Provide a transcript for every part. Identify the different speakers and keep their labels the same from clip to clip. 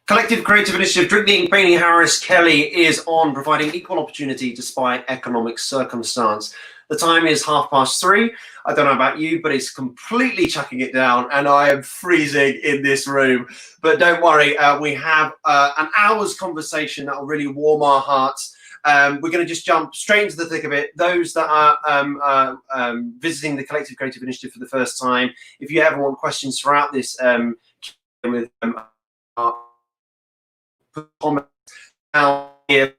Speaker 1: Collective Creative Initiative, Drinking Bailey Harris Kelly is on, providing equal opportunity despite economic circumstance. The time is 3:30. I don't know about you, but it's completely chucking it down and I am freezing in this room. But don't worry, we have an hour's conversation that will really warm our hearts. We're going to just jump straight into the thick of it. Those that are visiting the Collective Creative Initiative for the first time, if you ever want questions throughout this with comments down here.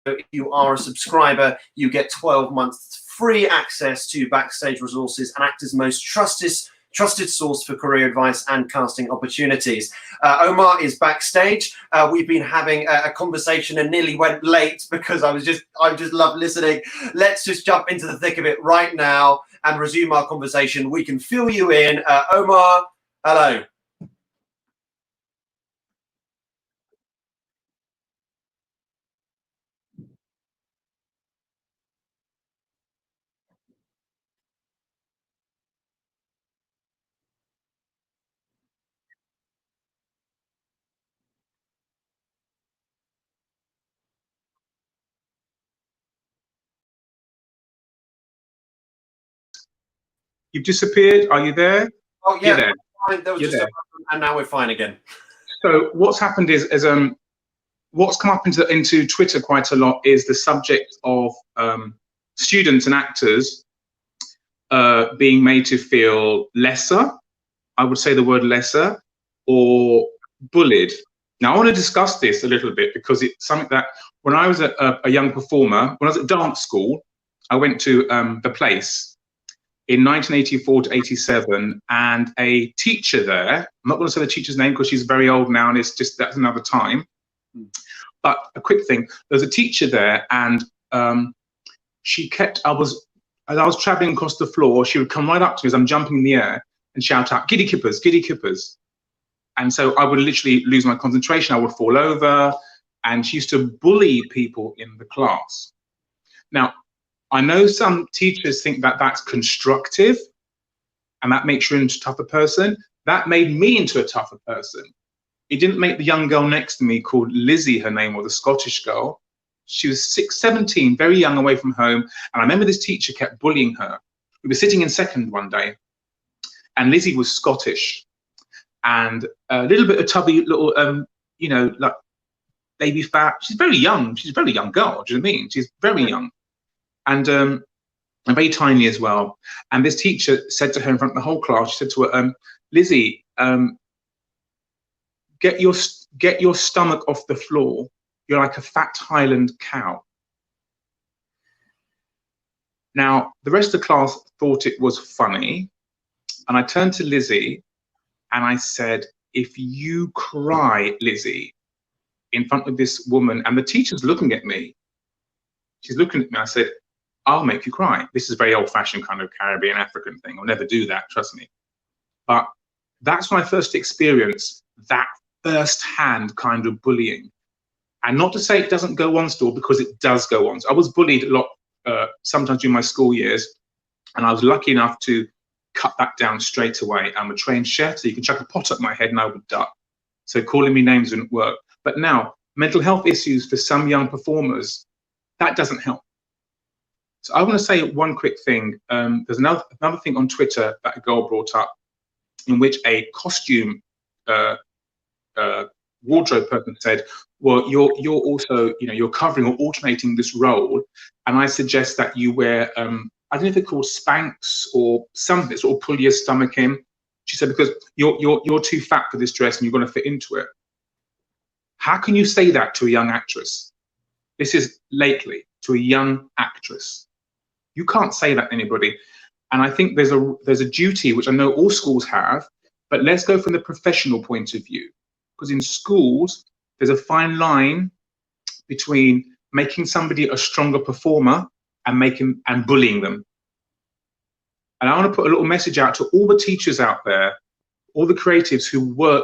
Speaker 1: If you are a subscriber, you get 12 months free access to backstage resources and act as most trusted source for career advice and casting opportunities. Omar is backstage. We've been having a conversation and nearly went late because I just love listening. Let's just jump into the thick of it right now and resume our conversation. We can fill you in. Omar, hello.
Speaker 2: You've disappeared. Are you there?
Speaker 1: Oh yeah, there. There was
Speaker 2: You're
Speaker 1: just
Speaker 2: there.
Speaker 1: and now we're fine again.
Speaker 2: So what's happened is what's come up into Twitter quite a lot is the subject of students and actors being made to feel lesser. I would say the word lesser, or bullied. Now I want to discuss this a little bit because it's something that when I was a young performer, when I was at dance school, I went to The Place in 1984 to 87, and a teacher there, I'm not going to say the teacher's name because she's very old now and it's just, that's another time. But a quick thing, there's a teacher there and she kept, as I was traveling across the floor, she would come right up to me as I'm jumping in the air and shout out, "Giddy kippers, giddy kippers." And so I would literally lose my concentration, I would fall over, and she used to bully people in the class. Now, I know some teachers think that that's constructive and that makes you into a tougher person. That made me into a tougher person. It didn't make the young girl next to me called Lizzie, her name was, the Scottish girl. She was 17, very young, away from home. And I remember this teacher kept bullying her. We were sitting in second one day and Lizzie was Scottish and a little bit of tubby little, you know, like baby fat. She's very young. She's a very young girl. Do you know what I mean? She's very young. And very tiny as well. And this teacher said to her in front of the whole class, she said to her, Lizzie, get your stomach off the floor. You're like a fat Highland cow. Now, the rest of the class thought it was funny. And I turned to Lizzie and I said, if you cry, Lizzie, in front of this woman, and the teacher's looking at me, she's looking at me, I said, I'll make you cry. This is a very old-fashioned kind of Caribbean African thing. I'll never do that, trust me. But that's when I first experienced that first-hand kind of bullying. And not to say it doesn't go on still, because it does go on. So I was bullied a lot, sometimes during my school years, and I was lucky enough to cut that down straight away. I'm a trained chef, so you can chuck a pot at my head and I would duck. So calling me names didn't work. But now, mental health issues for some young performers, that doesn't help. So I want to say one quick thing. There's another thing on Twitter that a girl brought up, in which a costume wardrobe person said, "Well, you're also, you know, you're covering or alternating this role, and I suggest that you wear I don't know if they're called Spanx or something, sort of pull your stomach in." She said, because you're too fat for this dress and you're going to fit into it. How can you say that to a young actress? This is lately to a young actress. You can't say that to anybody. And I think there's a duty, which I know all schools have, but let's go from the professional point of view. Because in schools, there's a fine line between making somebody a stronger performer and bullying them. And I want to put a little message out to all the teachers out there, all the creatives who are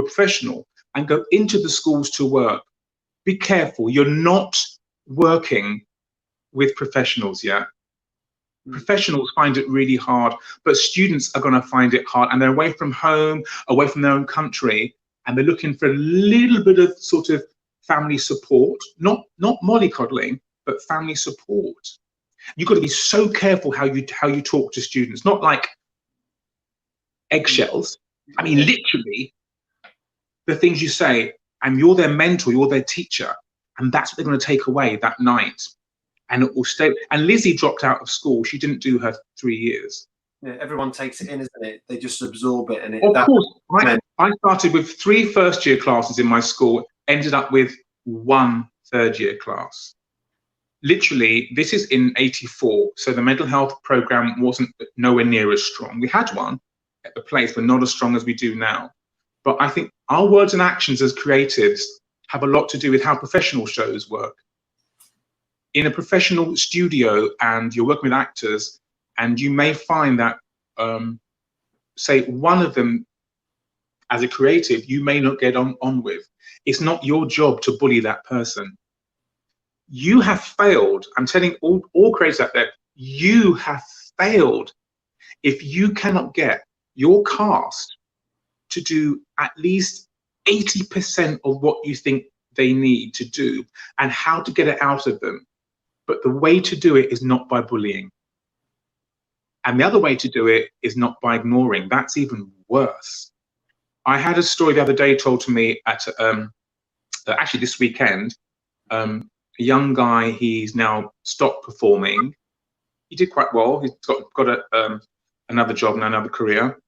Speaker 2: professional and go into the schools to work. Be careful, you're not working with professionals yet. Professionals find it really hard, but students are going to find it hard, and they're away from home, away from their own country. and they're looking for a little bit of sort of family support, not mollycoddling, but family support. You've got to be so careful how you talk to students, not like eggshells. I mean, literally, the things you say, and you're their mentor, you're their teacher, and that's what they're going to take away that night, and it will stay. And Lizzie dropped out of school; she didn't do her 3 years.
Speaker 1: Yeah, everyone takes it in, isn't it? They just absorb it, and it.
Speaker 2: Of course, I started with 3 first-year classes in my school, ended up with 1 third-year class. Literally, this is in '84, so the mental health program wasn't nowhere near as strong. We had one at the place, but not as strong as we do now. But I think our words and actions as creatives have a lot to do with how professional shows work. In a professional studio, and you're working with actors, and you may find that, say, one of them, as a creative, you may not get on with. It's not your job to bully that person. You have failed. I'm telling all creators out there, you have failed if you cannot get your cast to do at least 80% of what you think they need to do and how to get it out of them. But the way to do it is not by bullying. And the other way to do it is not by ignoring. That's even worse. I had a story the other day told to me at actually this weekend. A young guy, he's now stopped performing. He did quite well. He's got another job and another career.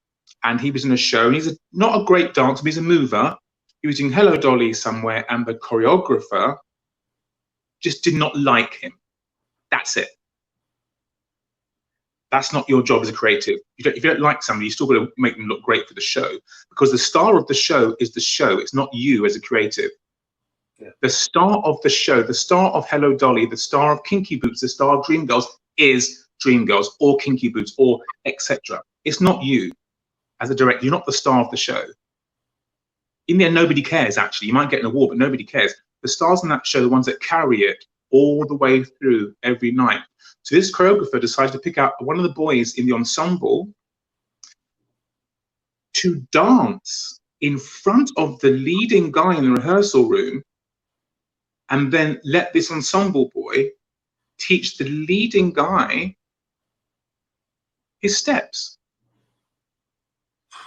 Speaker 2: And he was in a show, and he's not a great dancer, but he's a mover. He was doing Hello Dolly somewhere, and the choreographer just did not like him. That's it. That's not your job as a creative. If you don't like somebody, you still got to make them look great for the show, because the star of the show is the show. It's not you as a creative. Yeah. The star of the show, the star of Hello Dolly, the star of Kinky Boots, the star of Dreamgirls is Dreamgirls or Kinky Boots or etc. It's not you as a director. You're not the star of the show. In the end, nobody cares, actually. You might get an award, but nobody cares. The stars in that show are the ones that carry it all the way through every night. So this choreographer decided to pick out one of the boys in the ensemble to dance in front of the leading guy in the rehearsal room, and then let this ensemble boy teach the leading guy his steps.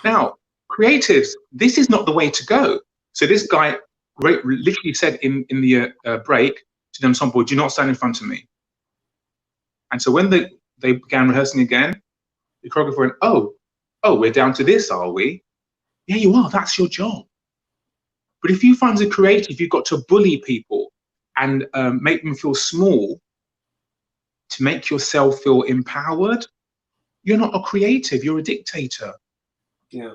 Speaker 2: Now, creatives, this is not the way to go. So this guy literally said in the break to the ensemble, "Do not stand in front of me." And so when they began rehearsing again, the choreographer went, oh, we're down to this, are we? Yeah, you are. That's your job. But if you find as a creative, you've got to bully people and make them feel small to make yourself feel empowered, you're not a creative. You're a dictator.
Speaker 1: Yeah.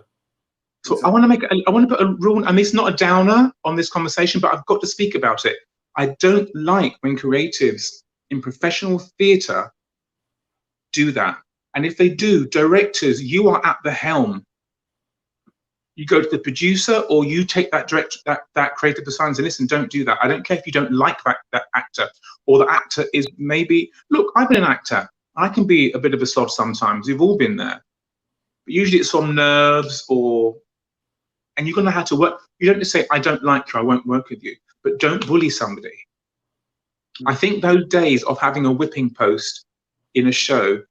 Speaker 2: So I want to put a rule, and it's not a downer on this conversation, but I've got to speak about it. I don't like when creatives in professional theatre do that. And if they do, directors, you are at the helm. You go to the producer, or you take that creative assignment and listen, don't do that. I don't care if you don't like that actor, or the actor is maybe, look, I've been an actor. I can be a bit of a sod sometimes. We've all been there. But usually it's on nerves, and you're going to have to work. You don't just say, I don't like you, I won't work with you. But don't bully somebody. I think those days of having a whipping post in a show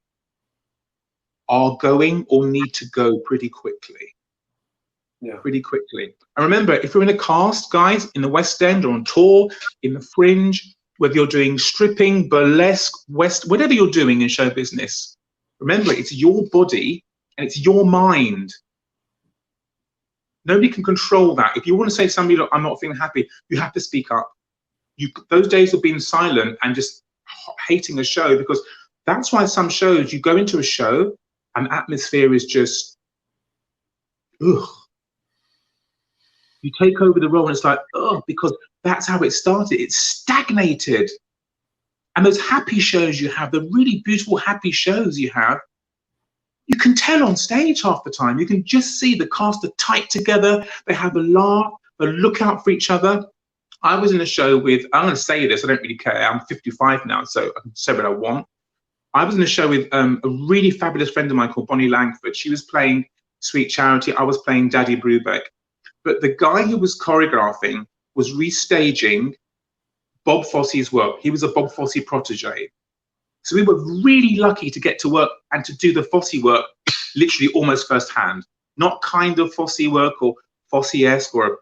Speaker 2: are going or need to go pretty quickly. Yeah. Pretty quickly. And remember, if you're in a cast, guys, in the West End or on tour, in the Fringe, whether you're doing stripping, burlesque, whatever you're doing in show business, remember, it's your body and it's your mind. Nobody can control that. If you want to say to somebody, look, I'm not feeling happy, you have to speak up. Those days of being silent and just hating a show, because that's why some shows, you go into a show and the atmosphere is just, ugh. You take over the role and it's like, ugh, because that's how it started. It's stagnated. And those happy shows you have, the really beautiful happy shows you have, you can tell on stage half the time. You can just see the cast are tight together. They have a laugh, they look out for each other. I was in a show with, I'm going to say this, I don't really care. I'm 55 now, so I can say what I want. I was in a show with a really fabulous friend of mine called Bonnie Langford. She was playing Sweet Charity. I was playing Daddy Brubeck. but the guy who was choreographing was restaging Bob Fosse's work. He was a Bob Fosse protege. So we were really lucky to get to work and to do the Fosse work literally almost firsthand. Not kind of Fosse work or Fosse-esque or a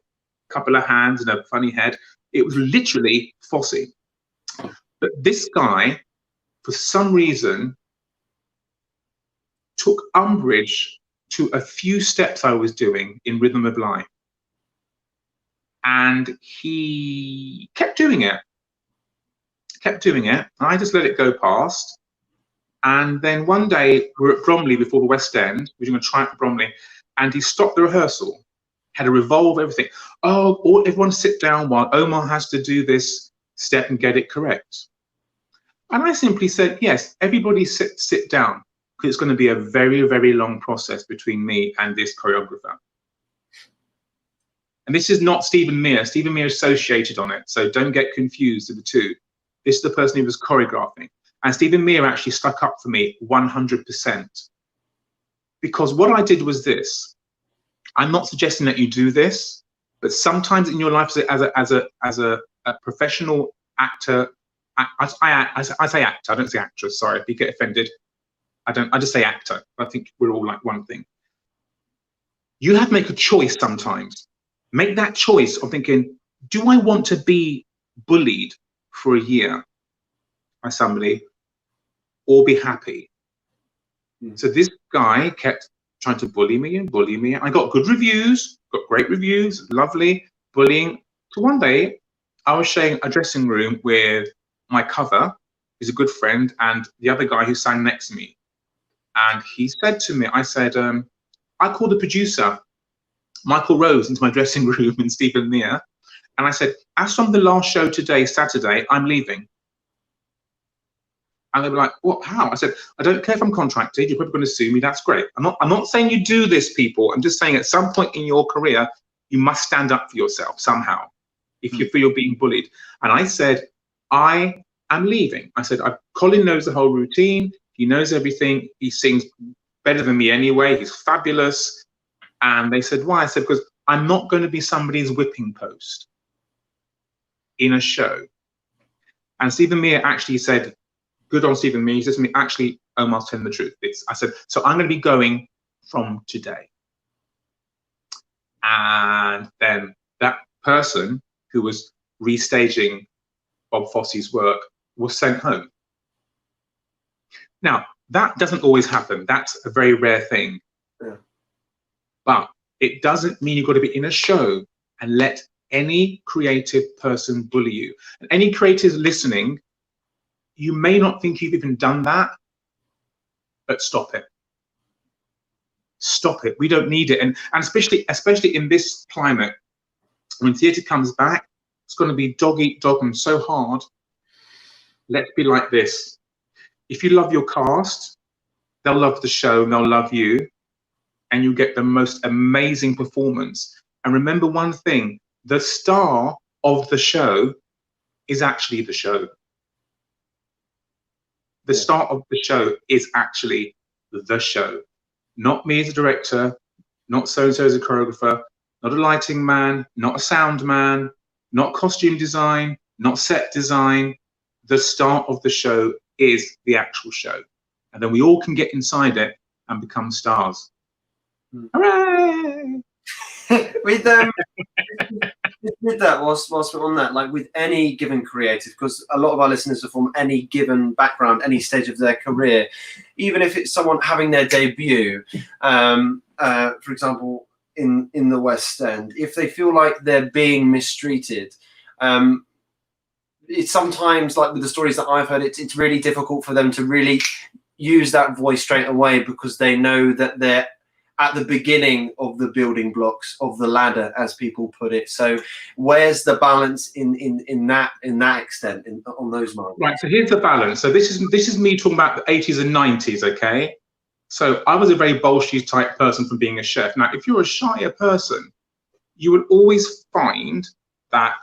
Speaker 2: couple of hands and a funny head. It was literally Fosse. But this guy, for some reason, took umbrage to a few steps I was doing in Rhythm of Life. And he kept doing it. I just let it go past. And then one day we're at Bromley before the West End. We're going to try it for Bromley. And he stopped the rehearsal, had to revolve everything. Oh, everyone sit down while Omar has to do this step and get it correct. And I simply said, yes, everybody sit down, because it's going to be a very, very long process between me and this choreographer. And this is not Stephen Mear. Stephen Mear associated on it, so don't get confused with the two. This is the person who was choreographing. And Stephen Mear actually stuck up for me 100%. Because what I did was this. I'm not suggesting that you do this, but sometimes in your life as a professional actor, I say actor, I don't say actress, sorry, if you get offended. I just say actor. I think we're all like one thing. You have to make a choice sometimes. Make that choice of thinking, do I want to be bullied for a year by somebody or be happy? So this guy kept trying to bully me. I got good reviews, got great reviews, lovely bullying. So one day I was sharing a dressing room with my cover, who's a good friend, and the other guy who sang next to me. And he said to me, I said, I called the producer, Michael Rose, into my dressing room in Stephen Mear. And I said, as from the last show today, Saturday, I'm leaving. And they were like, what, how? I said, I don't care if I'm contracted, you're probably going to sue me, that's great. I'm not saying you do this, people. I'm just saying at some point in your career, you must stand up for yourself somehow, if you feel you're being bullied. And I said, I am leaving. I said, Colin knows the whole routine, he knows everything, he sings better than me anyway, he's fabulous. And they said, why? I said, because I'm not going to be somebody's whipping post in a show. And Stephen Mear actually said, good on Stephen Mear, he said to me, actually, Omar's telling the truth. I said, so I'm going to be going from today. And then that person who was restaging Bob Fosse's work was sent home. Now, that doesn't always happen. That's a very rare thing. Yeah. But it doesn't mean you've got to be in a show and let any creative person bully you. And any creators listening, you may not think you've even done that, but stop it. Stop it. We don't need it. And especially in this climate, when theatre comes back, it's going to be dog eat dog and so hard. Let's be like this. If you love your cast, they'll love the show and they'll love you, and you get the most amazing performance. And remember one thing, the star of the show is actually the show. The star of the show is actually the show. Not me as a director, not so-and-so as a choreographer, not a lighting man, not a sound man, not costume design, not set design. The star of the show is the actual show. And then we all can get inside it and become stars. Hooray!
Speaker 1: With that, whilst we're on that, like with any given creative, because a lot of our listeners are from any given background, any stage of their career, even if it's someone having their debut, for example, in the West End, if they feel like they're being mistreated, it's sometimes, like with the stories that I've heard, it's really difficult for them to really use that voice straight away, because they know that they're at the beginning of the building blocks of the ladder, as people put it. So where's the balance in that extent, on those marks?
Speaker 2: Right, so here's the balance. So this is me talking about the 80s and 90s, okay? So I was a very Bolshevik type person from being a chef. Now, if you're a shyer person, you will always find that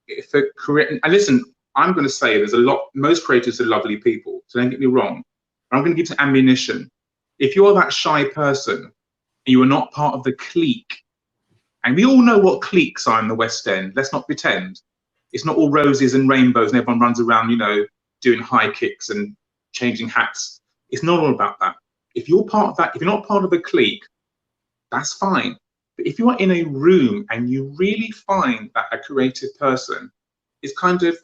Speaker 2: if a career, and listen, I'm going to say there's a lot, most creators are lovely people, so don't get me wrong. I'm going to give some ammunition. If you're that shy person and you are not part of the clique And we all know what cliques are in the West End. Let's not pretend. It's not all roses and rainbows and everyone runs around, you know, doing high kicks and changing hats. It's not all about that. If you're part of that, if you're not part of a clique, that's fine. But if you are in a room and you really find that a creative person is kind of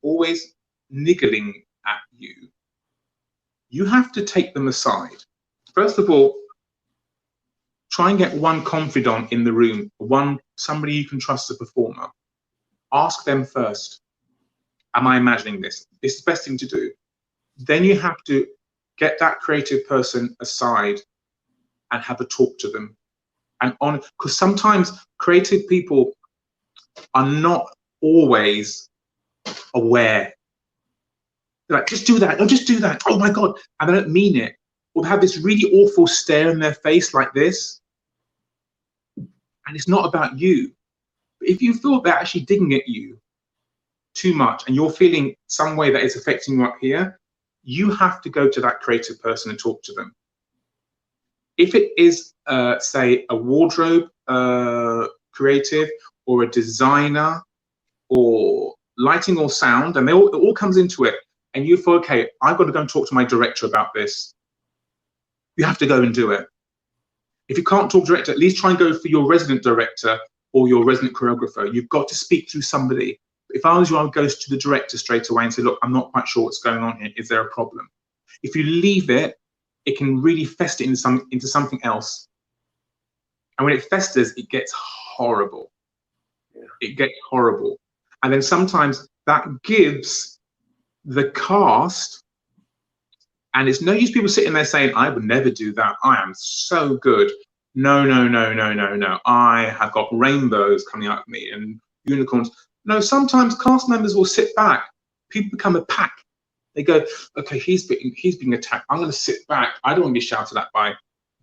Speaker 2: always niggling at you, you have to take them aside. First of all, try and get one confidant in the room, somebody you can trust, a performer. Ask them first, am I imagining this? This is the best thing to do. Then you have to get that creative person aside and have a talk to them. And because sometimes creative people are not always aware. They're like, just do that, no, just do that, oh my God, and they don't mean it. Or they have this really awful stare in their face like this, and it's not about you. But if you feel they're actually digging at you too much and you're feeling some way that is affecting you up here, you have to go to that creative person and talk to them. If it is, say, a wardrobe creative or a designer or lighting or sound, and it all comes into it, and you feel, okay, I've got to go and talk to my director about this, you have to go and do it. If you can't talk director, at least try and go for your resident director or your resident choreographer. You've got to speak through somebody. If I was you, I would go to the director straight away and say, look, I'm not quite sure what's going on here. Is there a problem? If you leave it, it can really fester into something else. And when it festers, it gets horrible. Yeah. It gets horrible. And then sometimes that gives the cast, and it's no use people sitting there saying, I would never do that. I am so good. No, no, no, no, no, no. I have got rainbows coming out of me and unicorns. No, sometimes cast members will sit back. People become a pack. They go, okay, he's being attacked. I'm going to sit back. I don't want to be shouted at by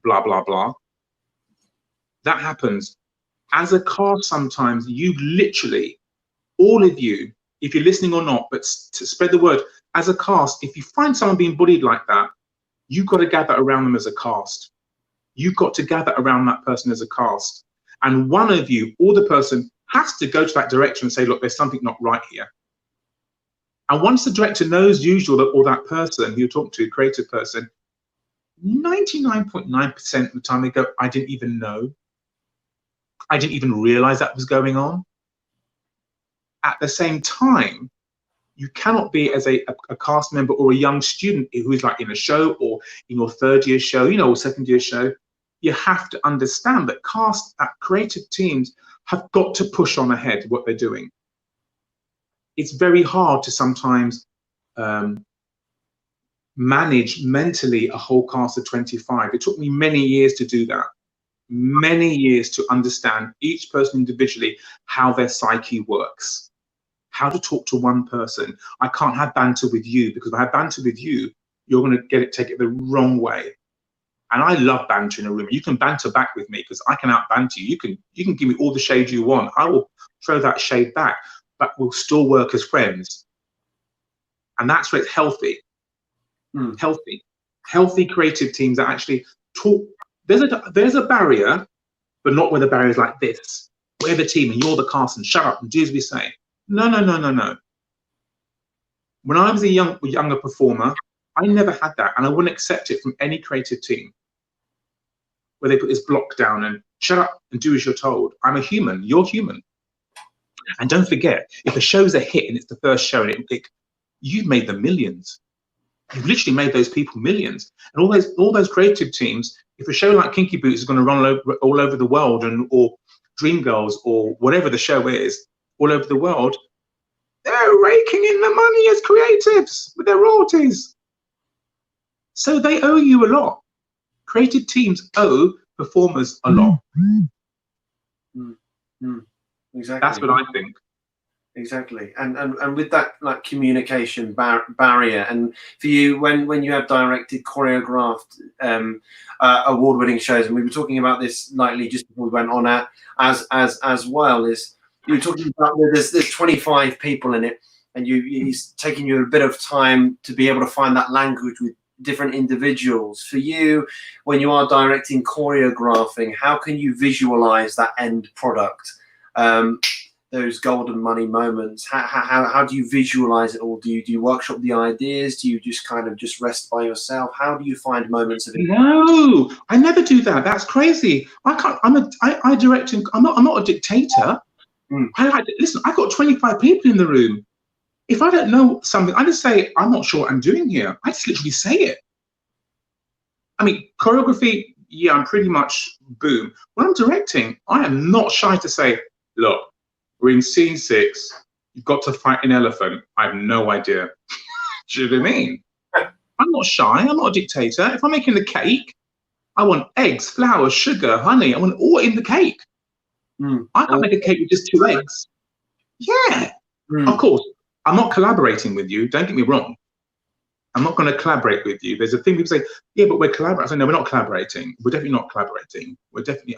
Speaker 2: blah, blah, blah. That happens. As a cast, sometimes you literally, all of you, if you're listening or not, but to spread the word, as a cast, if you find someone being bullied like that, you've got to gather around them as a cast. You've got to gather around that person as a cast. And one of you or the person has to go to that director and say, look, there's something not right here. And once the director knows, usually, or that person who you're talking to, creative person, 99.9% of the time they go, I didn't even know. I didn't even realize that was going on. At the same time, you cannot be as a cast member or a young student who is like in a show or in your third year show, you know, or second year show. You have to understand that creative teams have got to push on ahead what they're doing. It's very hard to sometimes manage mentally a whole cast of 25. It took me many years to do that. Many years to understand each person individually, how their psyche works, how to talk to one person. I can't have banter with you, because if I have banter with you, you're going to take it the wrong way. And I love banter in a room. You can banter back with me because I can out banter you. You can give me all the shade you want. I will throw that shade back, but we'll still work as friends. And that's where it's healthy. Healthy creative teams that actually talk. There's a barrier, but not where the barrier is like this. We're the team and you're the cast and shut up and do as we say. No, no, no, no, no. When I was a younger performer, I never had that, and I wouldn't accept it from any creative team where they put this block down and shut up and do as you're told. I'm a human, you're human. And don't forget, if a show's a hit and it's the first show, and you've made them millions. You've literally made those people millions. And all those creative teams, if a show like Kinky Boots is going to run all over the world, or Dreamgirls or whatever the show is, all over the world, they're raking in the money as creatives with their royalties. So they owe you a lot. Creative teams owe performers a lot.
Speaker 1: Exactly.
Speaker 2: That's what I think.
Speaker 1: Exactly. And with that like communication barrier, and for you, when you have directed, choreographed award-winning shows, and we were talking about this lightly just before we went on as well, is you were talking about there's 25 people in it, and it's taking you a bit of time to be able to find that language different individuals. For you, when you are directing, choreographing, how can you visualize that end product? Those golden money moments, how do you visualize it all? Do you workshop the ideas? Do you just kind of just rest by yourself? How do you find moments of it?
Speaker 2: No, I never do that. That's crazy. I can't. I direct. I'm not a dictator. Listen, I've got 25 people in the room. If I don't know something, I just say, I'm not sure what I'm doing here. I just literally say it. I mean, choreography, yeah, I'm pretty much boom. When I'm directing, I am not shy to say, look, we're in scene 6. You've got to fight an elephant. I have no idea. Do you know what I mean? I'm not shy. I'm not a dictator. If I'm making the cake, I want eggs, flour, sugar, honey. I want it all in the cake. I can't make a cake with just 2 eggs. Yeah. Of course, I'm not collaborating with you. Don't get me wrong. I'm not going to collaborate with you. There's a thing people say, yeah, but we're collaborating. I say, no, we're not collaborating. We're definitely not collaborating. We're definitely,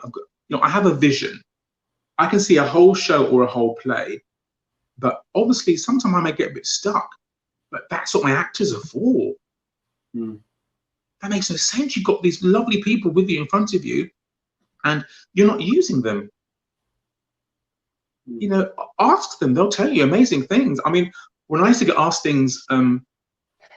Speaker 2: I have a vision. I can see a whole show or a whole play, but obviously sometimes I may get a bit stuck, but that's what my actors are for. That makes no sense. You've got these lovely people with you in front of you and you're not using them. You know, ask them, they'll tell you amazing things. I mean, when I used to get asked things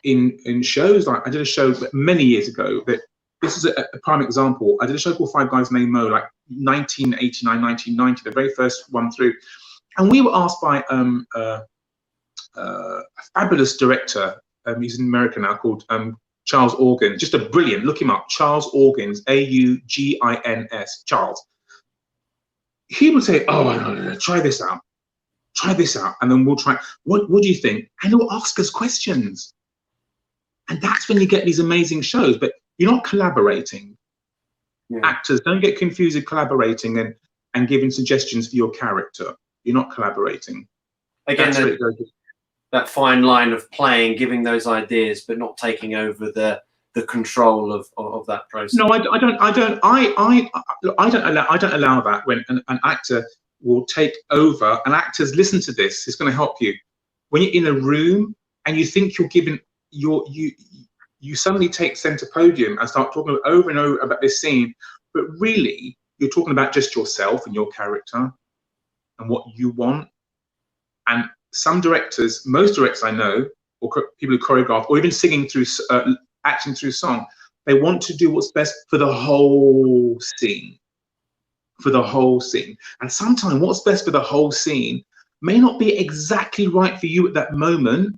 Speaker 2: in shows, like I did a show many years ago, that this is a prime example. I did a show called Five Guys Named Mo, like 1989, 1990, the very first one through. And we were asked by a fabulous director, he's in America now, called Charles Organs, just a brilliant, look him up, Charles Organs, Augins, Charles. He would say, oh, no, try this out, and then we'll try, what do you think? And he'll ask us questions. And that's when you get these amazing shows, but you're not collaborating. Actors, don't get confused with collaborating and giving suggestions for your character. You're not collaborating.
Speaker 1: Again, that fine line of playing, giving those ideas, but not taking over the control of that process.
Speaker 2: No, I don't allow that when an actor will take over. And actors, listen to this. It's going to help you. When you're in a room and you think you're giving you suddenly take center podium and start talking over and over about this scene, but really you're talking about just yourself and your character and what you want. And some directors, most directors I know, or people who choreograph, or even singing through, acting through song, they want to do what's best for the whole scene. For the whole scene. And sometimes what's best for the whole scene may not be exactly right for you at that moment,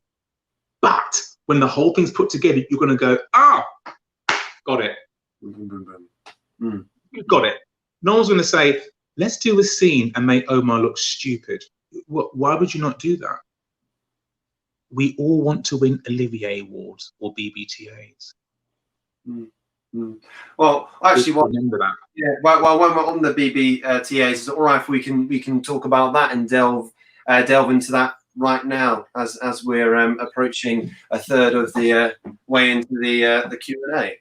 Speaker 2: but when the whole thing's put together, you're going to go, got it. You've got it. No one's going to say, let's do a scene and make Omar look stupid. Why would you not do that? We all want to win Olivier Awards or BBTAs.
Speaker 1: Well, actually,
Speaker 2: remember that.
Speaker 1: Yeah. Well, when we're on the BBTAs, is it all right if we can talk about that and delve into that right now as we're approaching a third of the way into the Q&A.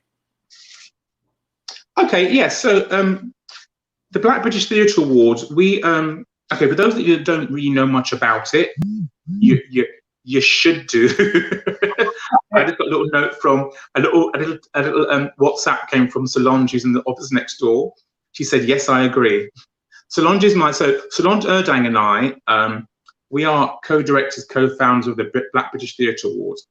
Speaker 2: Okay, yes. So the Black British Theatre Awards, we okay, for those that you don't really know much about it, you should do. I just got a little note from a little WhatsApp came from Solange, who's in the office next door. She said, "Yes, I agree." Solange Urdang and I, we are co-directors, co-founders of the Black British Theatre Awards,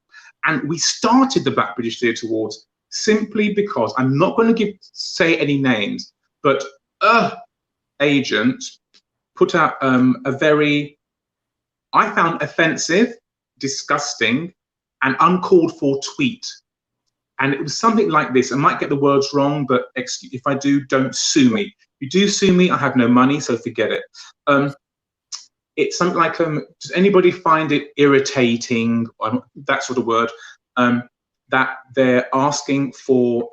Speaker 2: and we started the Black British Theatre Awards simply because I'm not going to say any names, but agent put out a very, I found, offensive, disgusting, and uncalled for tweet. And it was something like this. I might get the words wrong, but if I do, don't sue me. If you do sue me, I have no money, so forget it. It's something like, does anybody find it irritating, that sort of word, that they're asking for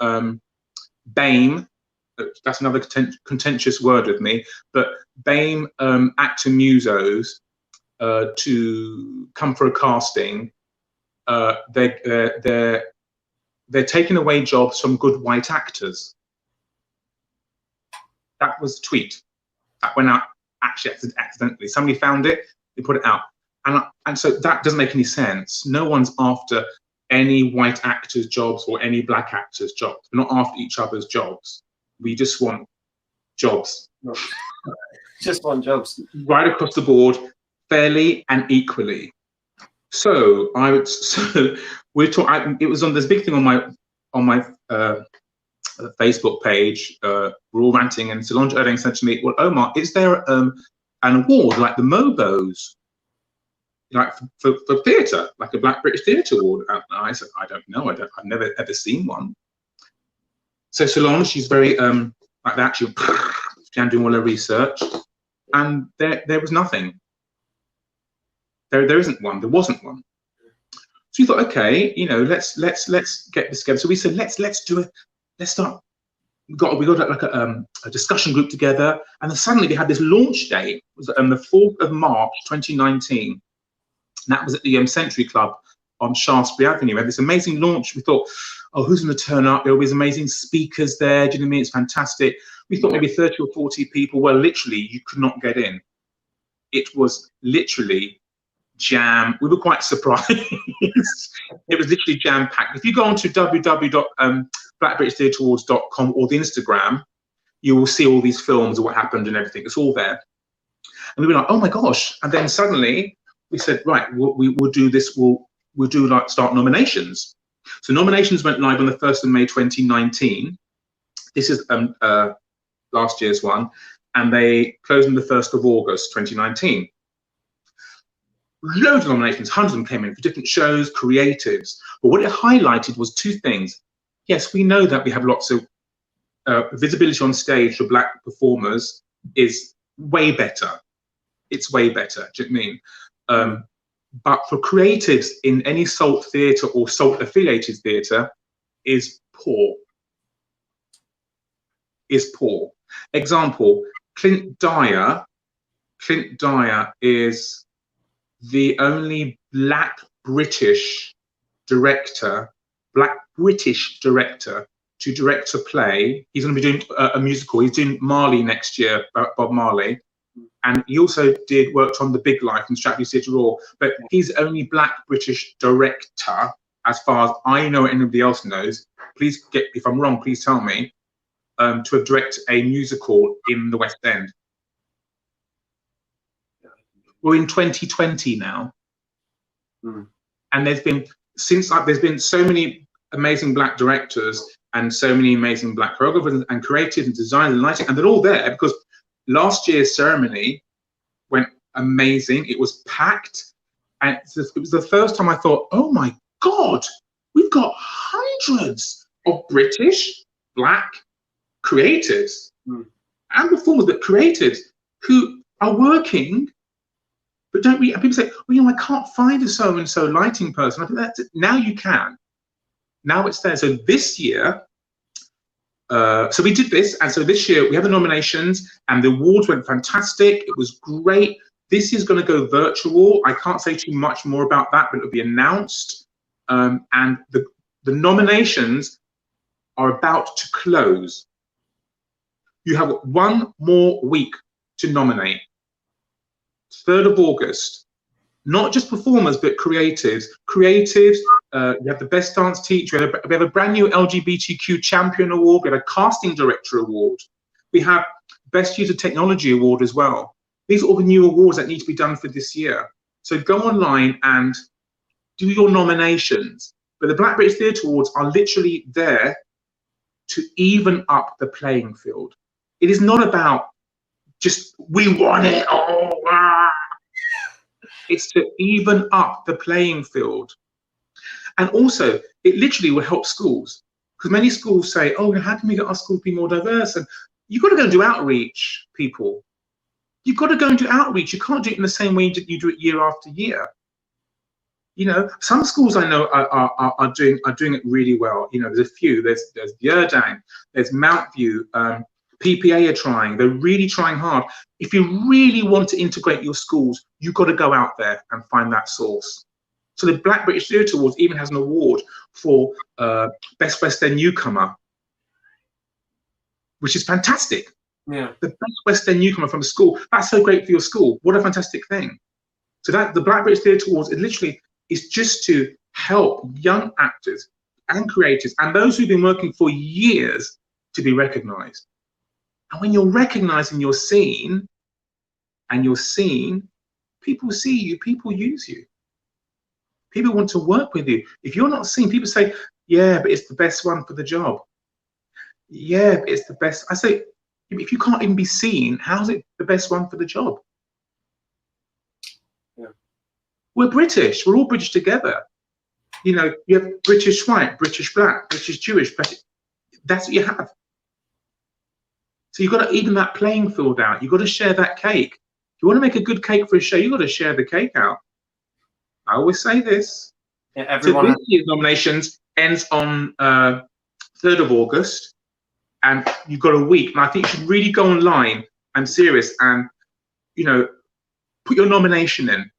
Speaker 2: BAME, that's another contentious word with me, but BAME actor musos to come for a casting. They're taking away jobs from good white actors. That was the tweet that went out actually accidentally. Somebody found it, they put it out, and so that doesn't make any sense. No one's after any white actors' jobs or any black actors' jobs. We're not after each other's jobs. We just want jobs.
Speaker 1: Just want jobs.
Speaker 2: Right across the board, fairly and equally. So we're talking. It was on this big thing on my Facebook page. We're all ranting, and Solange Urdang said to me, "Well, Omar, is there an award like the Mobos, like for theatre, like a Black British Theatre Award?" And I said, "I don't know. I've never ever seen one." So Solange, she's very like that. She began doing all her research, and there was nothing. There isn't one. There wasn't one. So we thought, okay, you know, let's get this together. So we said, let's start. We got like a discussion group together, and then suddenly we had this launch date. It was the 4th of March 2019. And that was at the Century Club on Shaftesbury Avenue. We had this amazing launch. We thought, oh, who's going to turn up? There will be amazing speakers there. Do you know what I mean? It's fantastic. We thought maybe 30 or 40 people. Well, literally, you could not get in. It was literally jam. We were quite surprised. It was literally jam packed. If you go on to www.blackbritishtheatreawards.com or the Instagram, you will see all these films of what happened and everything. It's all there. And we were like, oh my gosh. And then suddenly we said, right, we'll do this. We'll do like start nominations. So nominations went live on the 1st of May 2019. This is last year's one. And they closed on the 1st of August 2019. Loads of nominations, hundreds of them came in for different shows, creatives. But what it highlighted was two things. Yes, we know that we have lots of visibility on stage for Black performers is way better. It's way better, do you know what I mean? But for creatives in any SALT theatre or SALT affiliated theatre is poor. Is poor. Example, Clint Dyer is the only Black British director to direct a play. He's going to be doing a musical. He's doing Marley next year, Bob Marley. And he also worked on The Big Life and Stratford City Raw. But he's the only Black British director, as far as I know, anybody else knows. Please if I'm wrong, please tell me. To have directed a musical in the West End. We're in 2020 now, and there's been so many amazing Black directors and so many amazing Black choreographers and creatives and designers and lighting, and they're all there because last year's ceremony went amazing. It was packed, and it was the first time I thought, oh my God, we've got hundreds of British Black creatives and performers, but creatives who are working. But don't we? And people say, well, you know, I can't find a so-and-so lighting person. I think that's it. Now you can. Now it's there. So this year, so we did this, and so this year we had the nominations, and the awards went fantastic. It was great. This is going to go virtual. I can't say too much more about that, but it'll be announced. And the nominations are about to close. You have one more week to nominate. 3rd of August, not just performers, but creatives. Creatives, you have the best dance teacher, we have a brand new LGBTQ champion award, we have a casting director award, we have best use of technology award as well. These are all the new awards that need to be done for this year. So go online and do your nominations. But the Black British Theatre Awards are literally there to even up the playing field. It is not about just, we want it, oh, ah. It's to even up the playing field. And also, it literally will help schools. Because many schools say, oh, how can we get our schools to be more diverse? And you've got to go and do outreach, people. You've got to go and do outreach. You can't do it in the same way you do it year after year. You know, some schools I know are doing it really well. You know, there's a few. There's the Urdang, there's Mountview, PPA are trying. They're really trying hard. If you really want to integrate your schools, you've got to go out there and find that source. So the Black British Theatre Awards even has an award for Best West End Newcomer, which is fantastic. Yeah. The Best West End Newcomer from a school. That's so great for your school. What a fantastic thing. So that the Black British Theatre Awards, it literally, is just to help young actors and creators and those who've been working for years to be recognized. And when you're recognized and you're seen, people see you, people use you. People want to work with you. If you're not seen, people say, yeah, but it's the best one for the job. Yeah, but it's the best. I say, if you can't even be seen, how's it the best one for the job?
Speaker 1: Yeah.
Speaker 2: We're British. We're all British together. You know, you have British white, British black, British Jewish. That's what you have. So you've got to even that playing field out. You've got to share that cake. If you want to make a good cake for a show, you've got to share the cake out. I always say this.
Speaker 1: Yeah, everyone.
Speaker 2: So this year's nominations ends on 3rd of August, and you've got a week. And I think you should really go online. I'm serious, and you know, put your nomination in.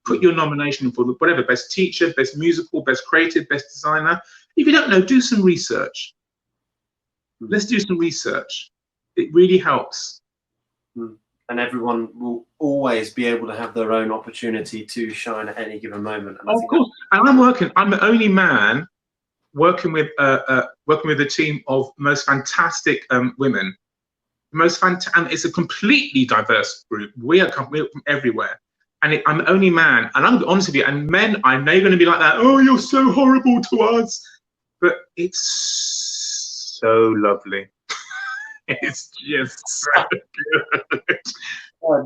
Speaker 2: Put your nomination in for whatever, best teacher, best musical, best creative, best designer. If you don't know, do some research. Let's do some research. It really helps.
Speaker 1: And everyone will always be able to have their own opportunity to shine at any given moment. And
Speaker 2: of course. And I'm the only man working with a team of most fantastic women. And it's a completely diverse group. We're from everywhere. And I'm the only man, and I'm gonna be honest with you, and men, I know you're gonna be like that, oh, you're so horrible to us. But it's so lovely. It's just so good.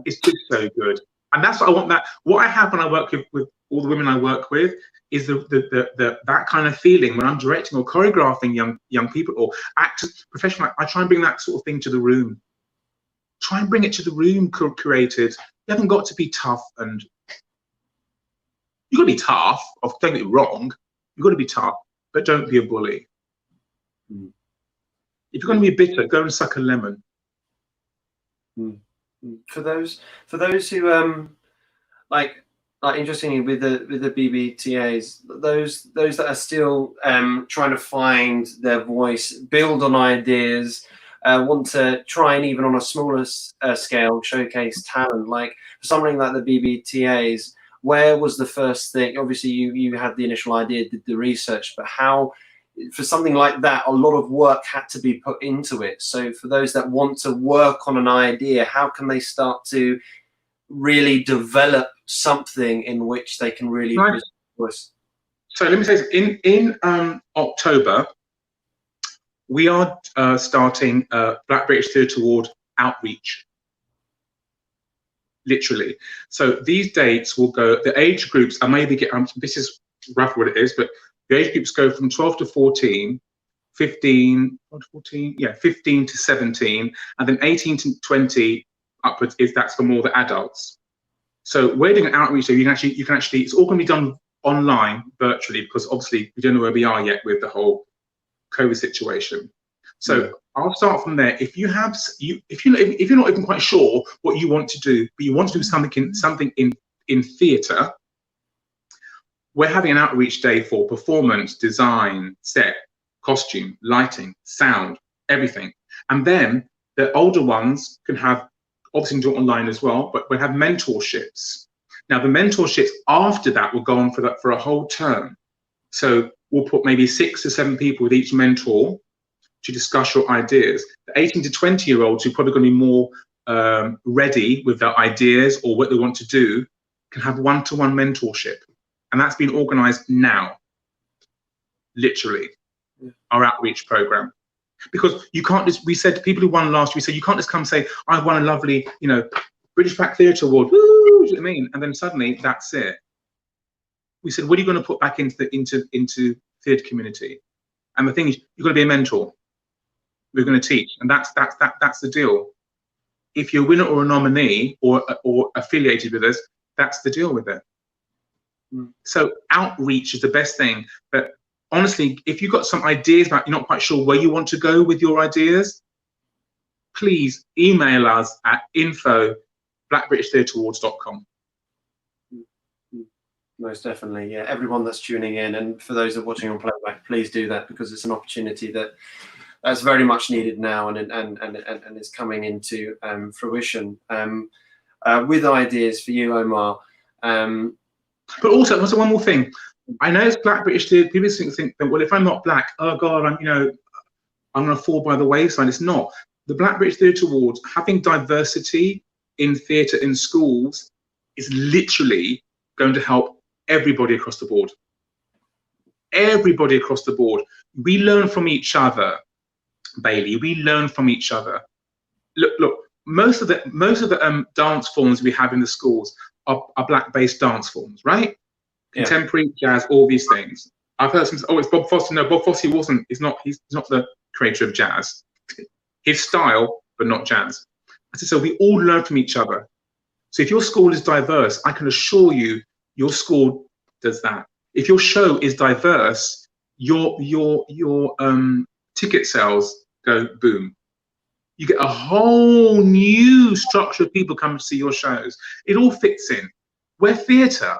Speaker 2: It's just so good. And that's what I want. What I have when I work with all the women I work with is that kind of feeling when I'm directing or choreographing young people or actors, professional. I try and bring that sort of thing to the room. Try and bring it to the room, creators. You haven't got to be tough, and you've got to be tough. Don't get me wrong. You've got to be tough, but don't be a bully. If you're going to be bitter, go and suck a lemon.
Speaker 1: For those who like interestingly with the BBTAs, those that are still trying to find their voice, build on ideas, want to try and even on a smaller scale showcase talent, like something like the BBTAs, where was the first thing? Obviously you had the initial idea, did the research, but how, for something like that, a lot of work had to be put into it. So for those that want to work on an idea, how can they start to really develop something in which they can really voice?
Speaker 2: So let me say this. In October, we are starting Black British Theatre Award outreach. Literally. So these dates will go, the age groups, I maybe get, this is rough what it is, but the age groups go from 12 to 14, 15 to 17, and then 18 to 20 upwards that's for more the adults. So we're doing an outreach, so you can actually, it's all going to be done online, virtually, because obviously we don't know where we are yet with the whole COVID situation. So I'll start from there. If you're not even quite sure what you want to do, but you want to do something in theatre, we're having an outreach day for performance, design, set, costume, lighting, sound, everything. And then the older ones can have, obviously do it online as well, but we'll have mentorships. Now the mentorships after that will go on for a whole term. So we'll put maybe 6 to 7 people with each mentor to discuss your ideas. The 18 to 20-year-olds who are probably going to be more ready with their ideas or what they want to do can have one-to-one mentorship. And that's been organised now, literally, our outreach programme. Because you can't just, we said to people who won last year, we said, you can't just come and say, I won a lovely, British Black Theatre Award, woo, do you know what I mean? And then suddenly that's it. We said, what are you going to put back into the theatre community? And the thing is, you've got to be a mentor. We're going to teach, and that's the deal. If you're a winner or a nominee or affiliated with us, that's the deal with it. So outreach is the best thing. But honestly, if you've got some ideas about you're not quite sure where you want to go with your ideas, please email us at info@blackbritishtheatreawards.com.
Speaker 1: Most definitely, yeah. Everyone that's tuning in, and for those that are watching on playback, please do that, because it's an opportunity that's very much needed now, and is coming into fruition. With ideas for you, Omar,
Speaker 2: But also, also one more thing. I know it's Black British theatre. People think that, well, if I'm not black, oh God, I'm going to fall by the wayside. It's not. The Black British Theatre Awards, having diversity in theatre in schools, is literally going to help everybody across the board. Everybody across the board. We learn from each other, Bailey. We learn from each other. Look. Most of the dance forms we have in the schools are black-based dance forms, right? Yeah. Contemporary, jazz, all these things. I've heard some. Oh, it's Bob Fosse. No, Bob Fosse wasn't. He's not the creator of jazz. His style, but not jazz. So we all learn from each other. So if your school is diverse, I can assure you, your school does that. If your show is diverse, your ticket sales go boom. You get a whole new structure of people coming to see your shows. It all fits in. We're theatre.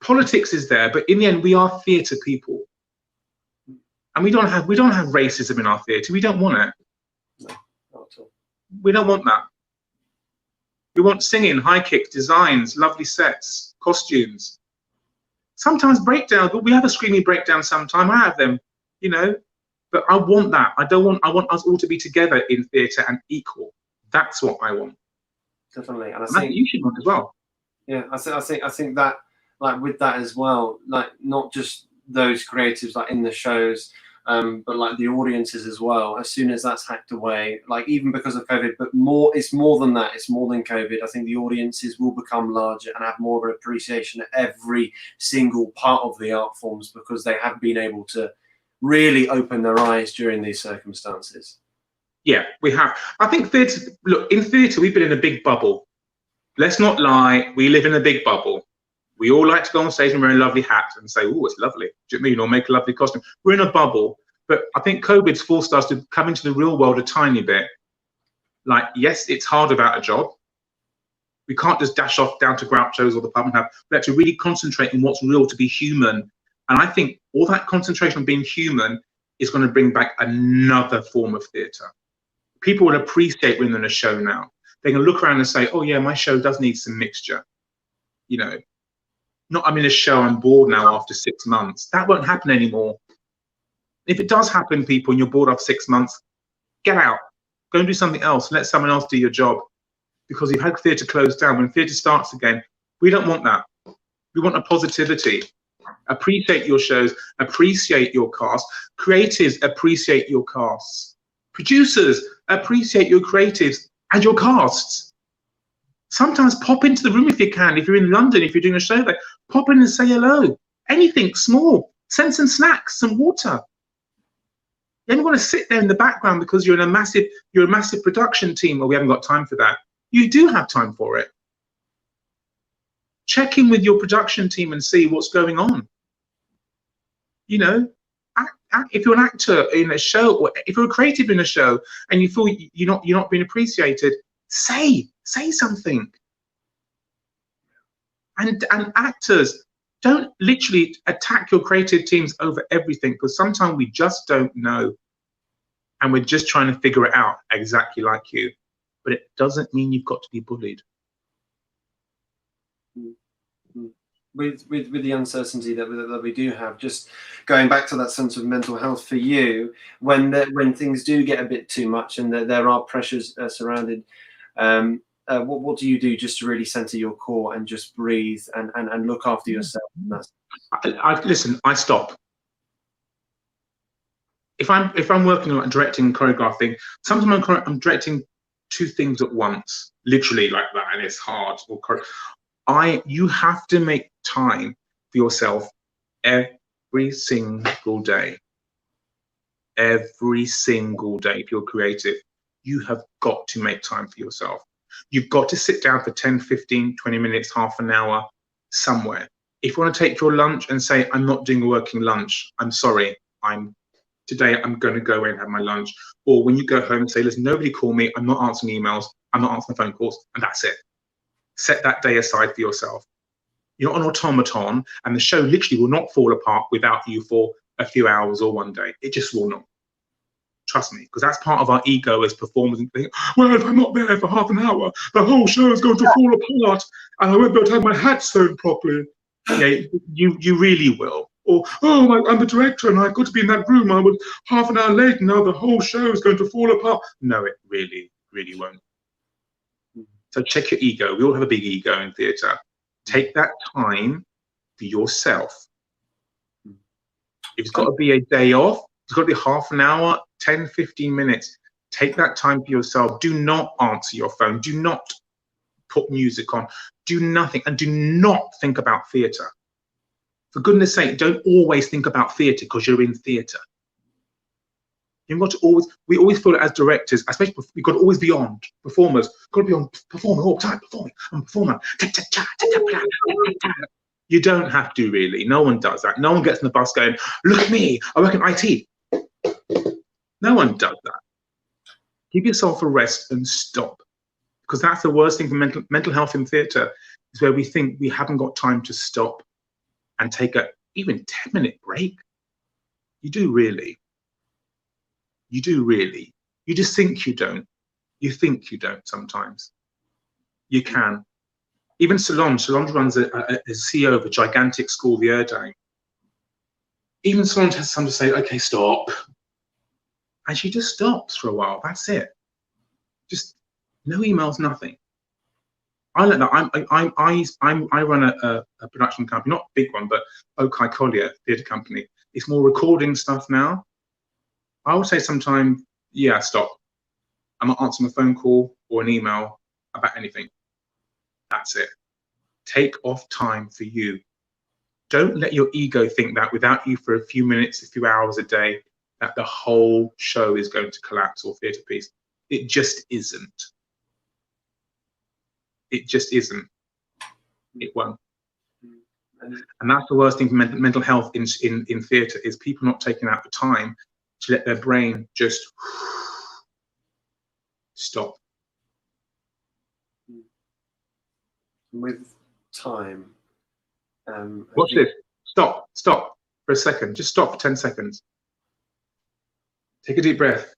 Speaker 2: Politics is there, but in the end, we are theatre people. And we don't have racism in our theatre. We don't want it.
Speaker 1: No, not at all.
Speaker 2: We don't want that. We want singing, high kicks, designs, lovely sets, costumes. Sometimes breakdown, but we have a screaming breakdown sometime. I have them, But I want that. I want us all to be together in theatre and equal. That's what I want.
Speaker 1: Definitely, and I
Speaker 2: think you should want as well.
Speaker 1: Yeah, I think that, like, with that as well, like, not just those creatives like in the shows, but like the audiences as well. As soon as that's hacked away, like, even because of COVID, but it's more than that. It's more than COVID. I think the audiences will become larger and have more of an appreciation of every single part of the art forms, because they have been able to really open their eyes during these circumstances.
Speaker 2: Yeah, we have. I think theatre, look, in theatre, we've been in a big bubble. Let's not lie, we live in a big bubble. We all like to go on stage and wear a lovely hat and say, oh, it's lovely. Do you know what I mean? Or make a lovely costume. We're in a bubble. But I think COVID's forced us to come into the real world a tiny bit. Like, yes, it's hard without a job. We can't just dash off down to Groucho's or the pub and have. We have to really concentrate on what's real, to be human. And I think all that concentration on being human is going to bring back another form of theatre. People will appreciate when they're in a show now. They can look around and say, oh yeah, my show does need some mixture. Not I'm in a show, I'm bored now after 6 months. That won't happen anymore. If it does happen, people, and you're bored after 6 months, get out. Go and do something else. Let someone else do your job. Because you've had theatre closed down. When theatre starts again, we don't want that. We want a positivity. Appreciate your shows, appreciate your cast. Creatives, appreciate your casts. Producers, appreciate your creatives and your casts. Sometimes pop into the room if you can. If you're in London, if you're doing a show there, pop in and say hello. Anything small. Send some snacks, some water. You don't want to sit there in the background because you're a massive production team. Well, we haven't got time for that. You do have time for it. Check in with your production team and see what's going on. If you're an actor in a show, or if you're a creative in a show and you feel you're not being appreciated, say something. And actors, don't literally attack your creative teams over everything, because sometimes we just don't know. And we're just trying to figure it out, exactly like you. But it doesn't mean you've got to be bullied.
Speaker 1: With the uncertainty that we do have, just going back to that sense of mental health for you, when things do get a bit too much and there are pressures surrounded, what do you do just to really center your core and just breathe and look after yourself?
Speaker 2: Listen, I stop. If I'm working on directing and choreographing, sometimes I'm directing 2 things at once, literally like that, and it's hard. You have to make time for yourself every single day. Every single day. If you're creative, you have got to make time for yourself. You've got to sit down for 10, 15, 20 minutes, half an hour somewhere. If you want to take your lunch and say, I'm not doing a working lunch, I'm sorry, today I'm going to go away and have my lunch. Or when you go home and say, listen, nobody call me, I'm not answering emails, I'm not answering phone calls, and that's it. Set that day aside for yourself. You're not an automaton, and the show literally will not fall apart without you for a few hours or one day. It just will not. Trust me, because that's part of our ego as performers. And think, well, if I'm not there for half an hour, the whole show is going to fall apart, and I won't be able to have my hat sewn properly. Yeah, you really will. Or, oh, I'm the director and I've got to be in that room. I was half an hour late and now the whole show is going to fall apart. No, it really, really won't. So check your ego. We all have a big ego in theatre. Take that time for yourself. If it's got to be a day off, it's got to be half an hour, 10, 15 minutes. Take that time for yourself. Do not answer your phone. Do not put music on. Do nothing. And do not think about theatre. For goodness sake, don't always think about theatre because you're in theatre. You've got to always, we always feel it as directors, especially, we've got to always be on, performers, got to be on, performing all the time, performing, I'm performing. You don't have to really, no one does that. No one gets on the bus going, look at me, I work in IT. No one does that. Give yourself a rest and stop. Because that's the worst thing for mental health in theatre, is where we think we haven't got time to stop and take a even 10-minute break. You do really. You do really. You just think you don't. You think you don't sometimes. You can. Even Solange runs a CEO of a gigantic school, the Urdang. Even Solange has time to say, okay, stop. And she just stops for a while. That's it. Just no emails, nothing. I like that. I run a production company, not a big one, but Okai Collier theatre company. It's more recording stuff now. I would say sometimes, yeah, stop. I'm not answering a phone call or an email about anything. That's it. Take off time for you. Don't let your ego think that without you for a few minutes, a few hours a day, that the whole show is going to collapse or theatre piece. It just isn't. It just isn't. It won't. And that's the worst thing for mental health in theatre, is people not taking out the time to let their brain just stop.
Speaker 1: With time.
Speaker 2: Watch this. Stop for a second. Just stop for 10 seconds. Take a deep breath.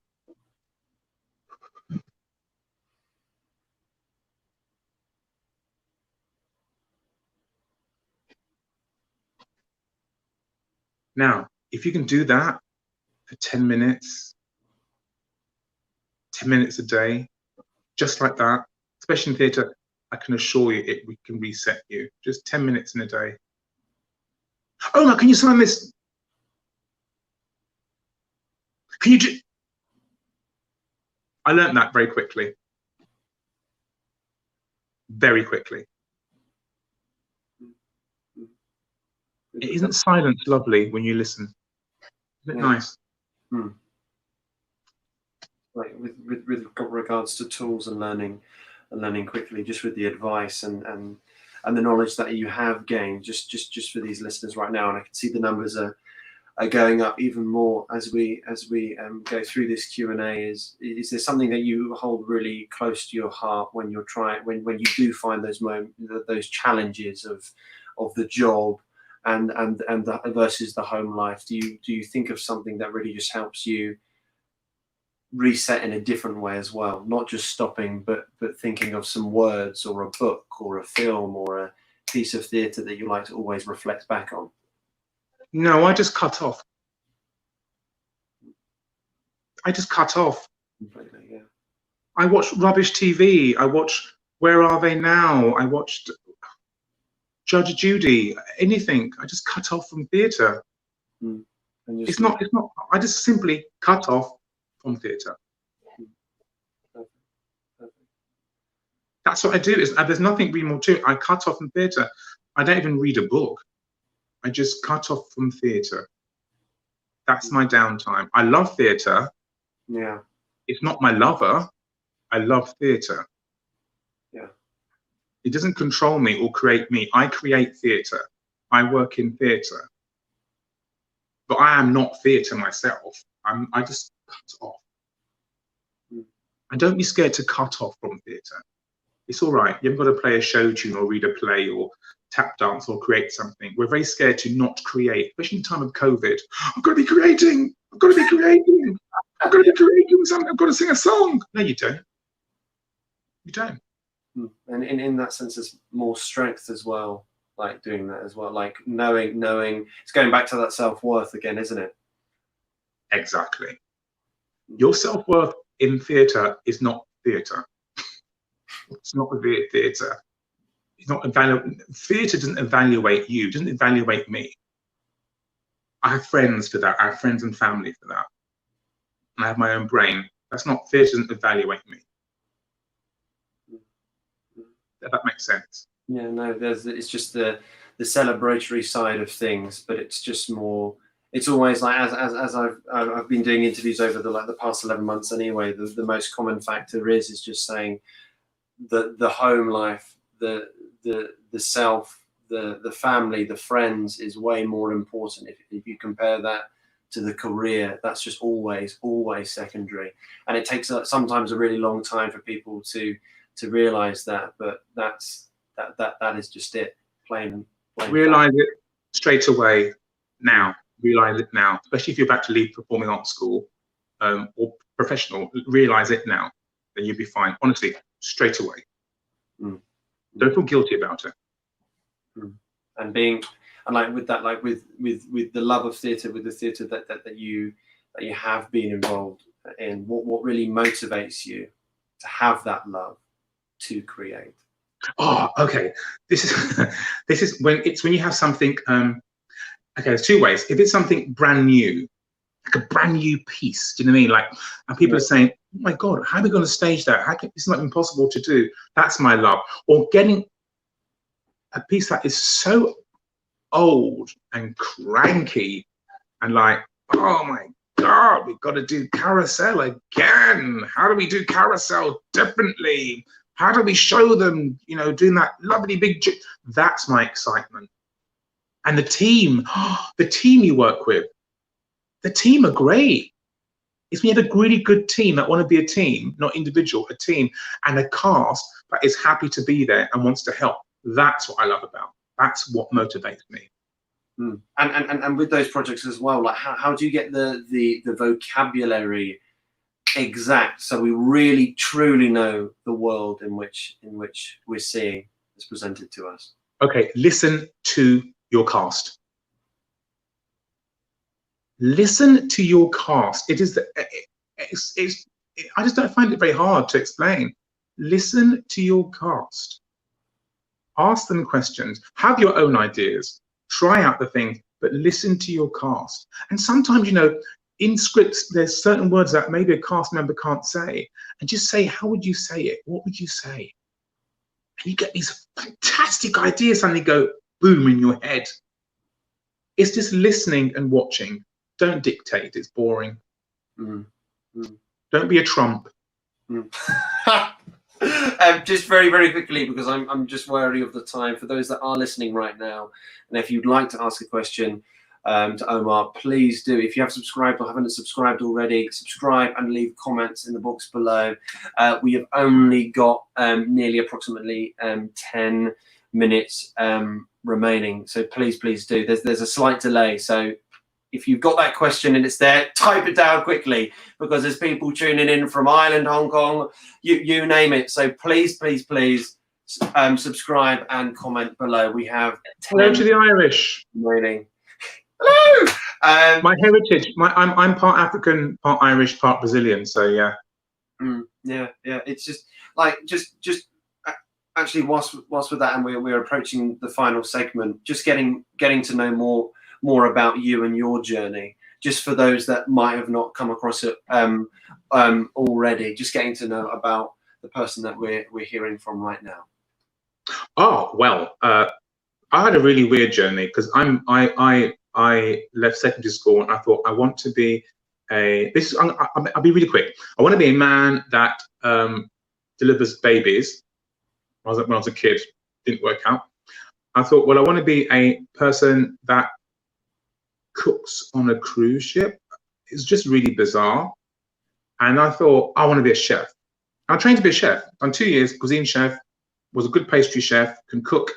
Speaker 2: Now, if you can do that for 10 minutes, 10 minutes a day, just like that, especially in theatre, I can assure you we can reset you. Just 10 minutes in a day. Omar, can you sign this? Can you do? I learned that very quickly. Very quickly. Isn't silence lovely when you listen? Isn't it nice?
Speaker 1: Like with regards to tools and learning quickly, just with the advice and the knowledge that you have gained, just for these listeners right now, and I can see the numbers are going up even more as we go through this Q&A. Is there something that you hold really close to your heart when you're when you do find those challenges of the job and versus the home life? Do you think of something that really just helps you reset in a different way as well, not just stopping, but thinking of some words or a book or a film or a piece of theatre that you like to always reflect back on?
Speaker 2: No, I just cut off. I just cut off.
Speaker 1: Completely, yeah.
Speaker 2: I watch rubbish TV. I watch Where Are They Now? I watched Judge Judy. Anything. I just cut off from theatre. It's not. I just simply cut off from theatre. That's what I do. There's nothing really more to it. I cut off from theatre. I don't even read a book. I just cut off from theatre. That's my downtime. I love theatre.
Speaker 1: Yeah.
Speaker 2: It's not my lover. I love theatre.
Speaker 1: Yeah.
Speaker 2: It doesn't control me or create me. I create theatre. I work in theatre. But I am not theatre myself. I just cut off. And don't be scared to cut off from theatre. It's all right. You haven't got to play a show tune or read a play or tap dance or create something. We're very scared to not create, especially in time of COVID. I've got to be creating. I've got to be creating. I've got to be creating something. I've got to sing a song. No, you don't. You don't.
Speaker 1: And in that sense, there's more strength as well, like doing that as well, like knowing. It's going back to that self-worth again, isn't it?
Speaker 2: Exactly. Your self-worth in theatre is not theatre. It's not the theatre. It's not theatre doesn't evaluate you. It doesn't evaluate me. I have friends for that. I have friends and family for that. And I have my own brain. That's not theatre doesn't evaluate me. If that makes sense.
Speaker 1: Yeah, no, it's just the celebratory side of things, but it's just more. It's always like as I've been doing interviews over the past 11 months anyway. The most common factor is just saying the home life, the self, the family, the friends is way more important. If you compare that to the career, that's just always secondary, and it takes sometimes a really long time for people to realize that. But that is just it. Plain
Speaker 2: realize it straight away now. Realize it now, especially if you're about to leave performing arts school or professional. Realize it now, then you'll be fine. Honestly, straight away. Don't feel guilty about it.
Speaker 1: And like with that, like with the love of theatre, with the theatre that you have been involved in, what really motivates you to have that love to create?
Speaker 2: Oh, okay. This is when you have something. Okay, there's two ways. If it's something brand new, like a brand new piece, do you know what I mean? Like, and people are saying, "Oh my God, how are we going to stage that? It's not impossible to do." That's my love. Or getting a piece that is so old and cranky, and like, oh my God, we've got to do carousel again. How do we do carousel differently? How do we show them, doing that lovely big? That's my excitement. And the team you work with, the team are great. It's when you have a really good team that want to be a team, not individual, a team, and a cast that is happy to be there and wants to help. That's what I love about. That's what motivates me.
Speaker 1: And with those projects as well, like how do you get the vocabulary exact so we really truly know the world in which we're seeing is presented to us?
Speaker 2: Okay, listen to your cast. Listen to your cast. I just don't find it very hard to explain. Listen to your cast. Ask them questions. Have your own ideas. Try out the things, but listen to your cast. And sometimes, in scripts, there's certain words that maybe a cast member can't say. And just say, how would you say it? What would you say? And you get these fantastic ideas suddenly go boom in your head. It's just listening and watching. Don't dictate. It's boring. Don't be a Trump.
Speaker 1: Just very, very quickly, because I'm just wary of the time. For those that are listening right now, and if you'd like to ask a question to Omar, please do. If you have subscribed or haven't subscribed already, subscribe and leave comments in the box below. We have only got nearly approximately 10 minutes remaining, so please do. There's a slight delay, so if you've got that question and it's there, type it down quickly, because there's people tuning in from Ireland, Hong Kong, you name it. So please subscribe and comment below. We have 10
Speaker 2: Hello to the Irish.
Speaker 1: remaining. Hello.
Speaker 2: My heritage. I'm part African, part Irish, part Brazilian. So yeah.
Speaker 1: Yeah. It's just like just actually whilst with that, and we're approaching the final segment, just getting to know more about you and your journey, just for those that might have not come across it already, just getting to know about the person that we're hearing from right now.
Speaker 2: Oh well, I had a really weird journey, because I left secondary school and I thought I want to be I'll be really quick. I want to be a man that delivers babies. When I was a kid, didn't work out. I thought, well, I want to be a person that cooks on a cruise ship. It's just really bizarre. And I thought, I want to be a chef. I trained to be a chef. Done 2 years, cuisine chef, was a good pastry chef, can cook.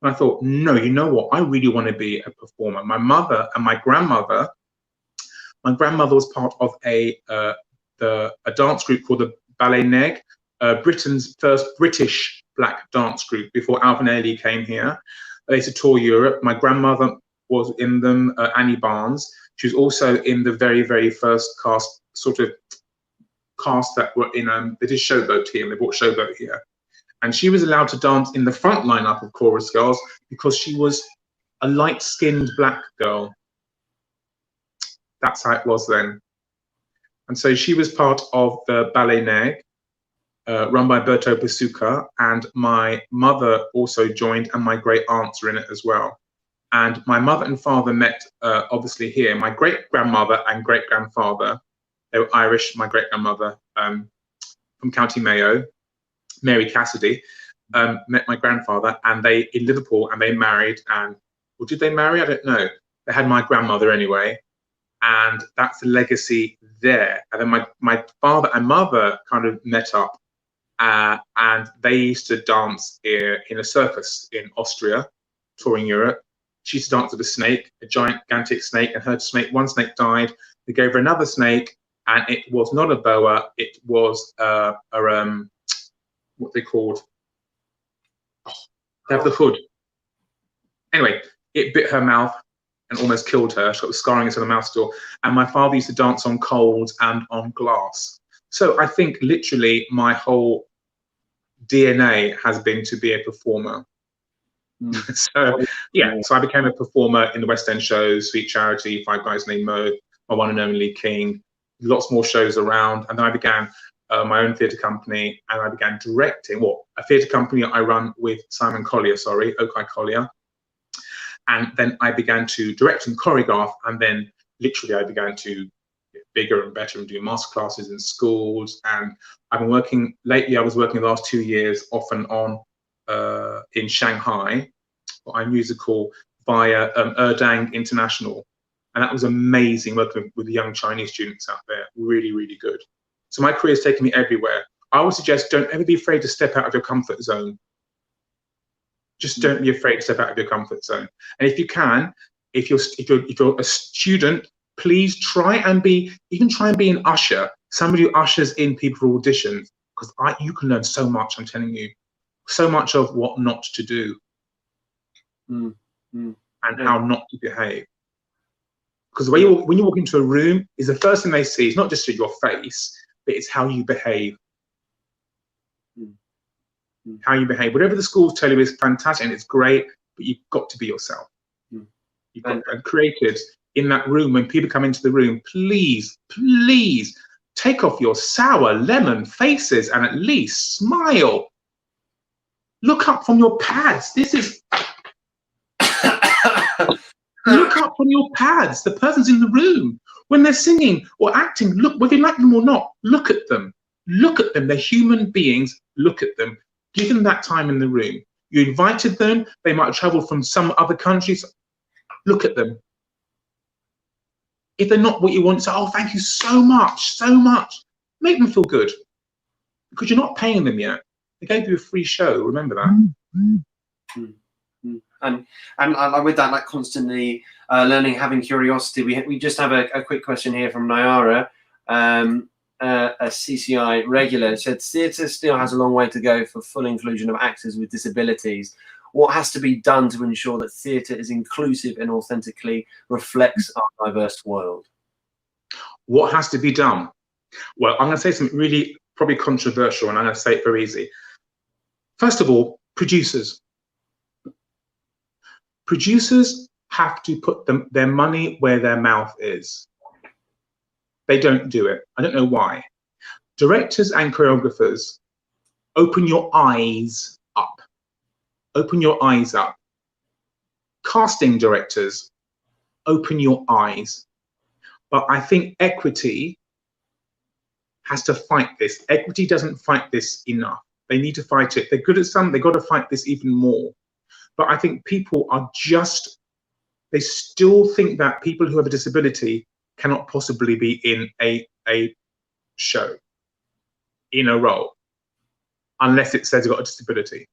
Speaker 2: And I thought, no, you know what? I really want to be a performer. My mother and my grandmother was part of a a dance group called the Ballet Neg, Britain's first British black dance group before Alvin Ailey came here. They used to tour Europe. My grandmother was in them, Annie Barnes. She was also in the very, very first cast that were in, they did Showboat here, and they brought Showboat here. And she was allowed to dance in the front lineup of chorus girls because she was a light-skinned black girl. That's how it was then. And so she was part of the Ballet Neg, run by Berto Pasuka, and my mother also joined, and my great aunts are in it as well. And my mother and father met obviously here. My great-grandmother and great-grandfather, they were Irish, my great-grandmother from County Mayo, Mary Cassidy, met my grandfather, and they in Liverpool, and they married, and, or did they marry? I don't know. They had my grandmother anyway, and that's the legacy there. And then my father and mother kind of met up, and they used to dance in a circus in Austria, touring Europe. She used to dance with a snake, a gigantic snake, and her snake, one snake died. They gave her another snake, and it was not a boa, it was what they called, they have the hood. Anyway, it bit her mouth and almost killed her. She got scarring into the mouth still. And my father used to dance on coals and on glass. So I think literally my whole DNA has been to be a performer. So yeah, so I became a performer in the West End shows, Sweet Charity, Five Guys Named Mo, My One and Only King, lots more shows around. And then I began my own theatre company, and I began directing, a theatre company I run with Simon Collier, Okai Collier. And then I began to direct and choreograph, and then literally I began to get bigger and better and do masterclasses in schools. And I've been working, lately I was working the last 2 years off and on in Shanghai, for a musical via Urdang International. And that was amazing, working with the young Chinese students out there, really, really good. So my career has taken me everywhere. I would suggest don't ever be afraid to step out of your comfort zone. Just don't be afraid to step out of your comfort zone. And if you can, if you're a student, please try and be an usher, somebody who ushers in people for auditions, because you can learn so much, I'm telling you, so much of what not to do and how not to behave. Because when you walk into a room, is the first thing they see is not just your face, but it's how you behave. How you behave. Whatever the schools tell you is fantastic and it's great, but you've got to be yourself. You've got and created in that room. When people come into the room, please, please take off your sour lemon faces and at least smile. Look up from your pads. This is look up from your pads. The person's in the room. When they're singing or acting, look, whether you like them or not, look at them. Look at them. They're human beings. Look at them. Give them that time in the room. You invited them. They might have traveled from some other countries. Look at them. If they're not what you want, say, oh, thank you so much, so much. Make them feel good. Because you're not paying them yet. They gave you a free show. Remember that.
Speaker 1: And with that, like constantly learning, having curiosity. We just have a quick question here from Nyara, a CCI regular. It said, theatre still has a long way to go for full inclusion of actors with disabilities. What has to be done to ensure that theatre is inclusive and authentically reflects our diverse world?
Speaker 2: What has to be done? Well, I'm going to say something really probably controversial, and I'm going to say it very easy. First of all, producers. Producers have to put their money where their mouth is. They don't do it. I don't know why. Directors and choreographers, open your eyes up. Open your eyes up. Casting directors, open your eyes. But I think equity has to fight this. Equity doesn't fight this enough. They need to fight it. They're good at some, they've got to fight this even more. But I think people are just, they still think that people who have a disability cannot possibly be in a show, in a role, unless it says they've got a disability.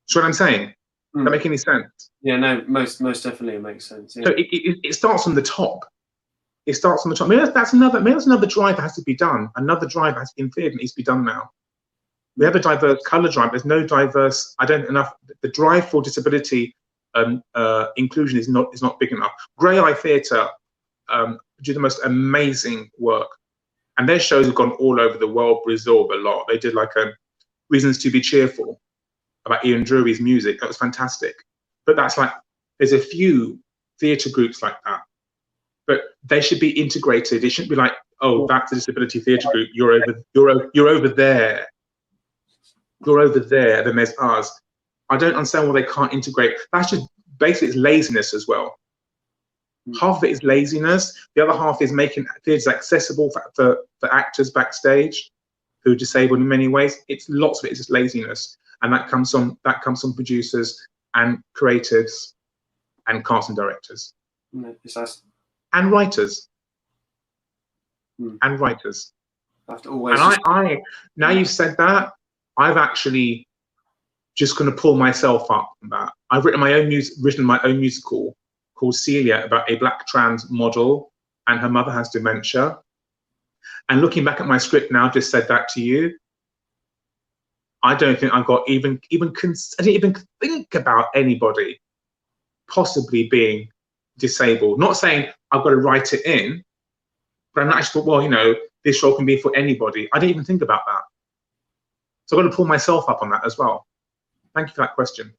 Speaker 2: See what I'm saying? Does that make any sense?
Speaker 1: Yeah, no, most definitely it makes sense. Yeah.
Speaker 2: So it starts from the top. It starts on the top. Maybe that's another drive that has to be done. Another drive has in theatre needs to be done now. We have a diverse colour drive. There's no diverse. I don't enough. The drive for disability inclusion is not big enough. Grey Eye Theatre do the most amazing work, and their shows have gone all over the world. Brazil a lot. They did like Reasons to Be Cheerful about Ian Drury's music. That was fantastic. But that's like there's a few theatre groups like that, but they should be integrated. It shouldn't be like, oh, that's a disability theatre group. You're over there. You're over there. Then there's us. I don't understand why they can't integrate. That's just basically it's laziness as well. Half of it is laziness. The other half is making theatres accessible for actors backstage who are disabled in many ways. It's lots of it is just laziness, and that comes from producers and creatives and casting directors and writers and writers. And now you've said that, I've actually just going to pull myself up from that. I've written my own musical called Celia about a black trans model and her mother has dementia. And looking back at my script now, just said that to you. I don't think I've got I didn't even think about anybody possibly being disabled. Not saying I've got to write it in, but I'm not actually thought, well, you know, this role can be for anybody. I didn't even think about that. So I've got to pull myself up on that as well. Thank you for that question.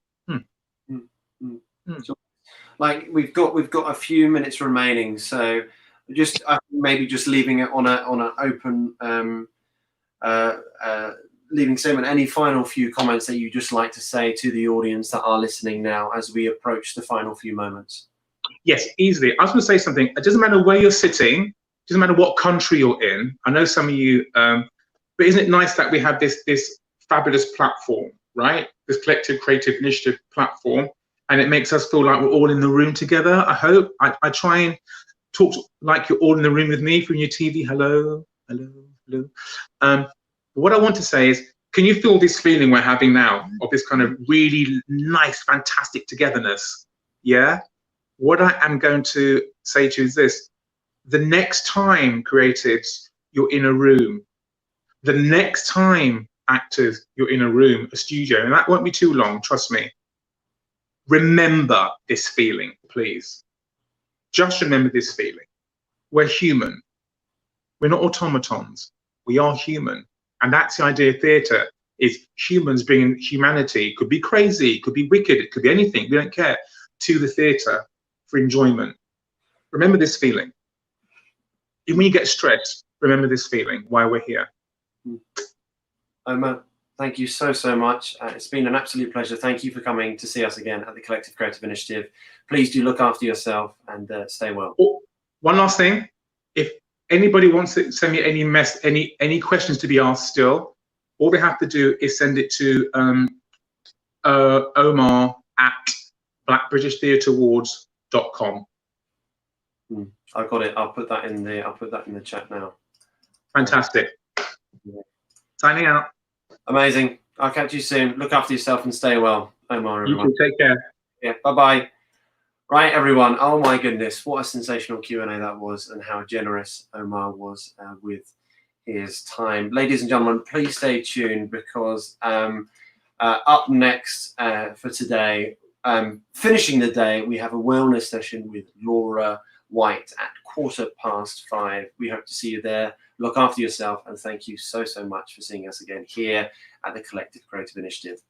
Speaker 1: Like we've got a few minutes remaining, so just maybe just leaving it on an open leaving statement. Any final few comments that you just like to say to the audience that are listening now as we approach the final few moments?
Speaker 2: Yes, easily. I was going to say something. It doesn't matter where you're sitting. It doesn't matter what country you're in. I know some of you, but isn't it nice that we have this fabulous platform, right? This collective creative initiative platform, and it makes us feel like we're all in the room together. I hope I try and talk like you're all in the room with me from your TV. Hello, hello, hello. What I want to say is, can you feel this feeling we're having now of this kind of really nice, fantastic togetherness? Yeah. What I am going to say to you is this: the next time, creatives, you're in a room, the next time, actors, you're in a room, a studio, and that won't be too long, trust me. Remember this feeling, please. Just remember this feeling. We're human. We're not automatons. We are human. And that's the idea of theatre, is humans bringing humanity. It could be crazy, it could be wicked, it could be anything, we don't care, to the theatre for enjoyment. Remember this feeling. Even when you get stressed, remember this feeling, why we're here.
Speaker 1: Omar, thank you so much. It's been an absolute pleasure. Thank you for coming to see us again at the Collective Creative Initiative. Please do look after yourself and stay well.
Speaker 2: Oh, one last thing. If anybody wants to send me any questions to be asked still, all they have to do is send it to Omar at blackbritishtheatreawards.com.
Speaker 1: I've got it. I'll put that in the chat now.
Speaker 2: Fantastic. Yeah. Signing out.
Speaker 1: Amazing. I'll catch you soon. Look after yourself and stay well, Omar. Everyone.
Speaker 2: You too. Take care.
Speaker 1: Yeah. Bye-bye. Right, everyone. Oh my goodness, what a sensational Q&A that was, and how generous Omar was with his time. Ladies and gentlemen, please stay tuned, because up next for today, finishing the day, we have a wellness session with Laura White at 5:15. We hope to see you there. Look after yourself, and thank you so much for seeing us again here at the Collective Creative Initiative.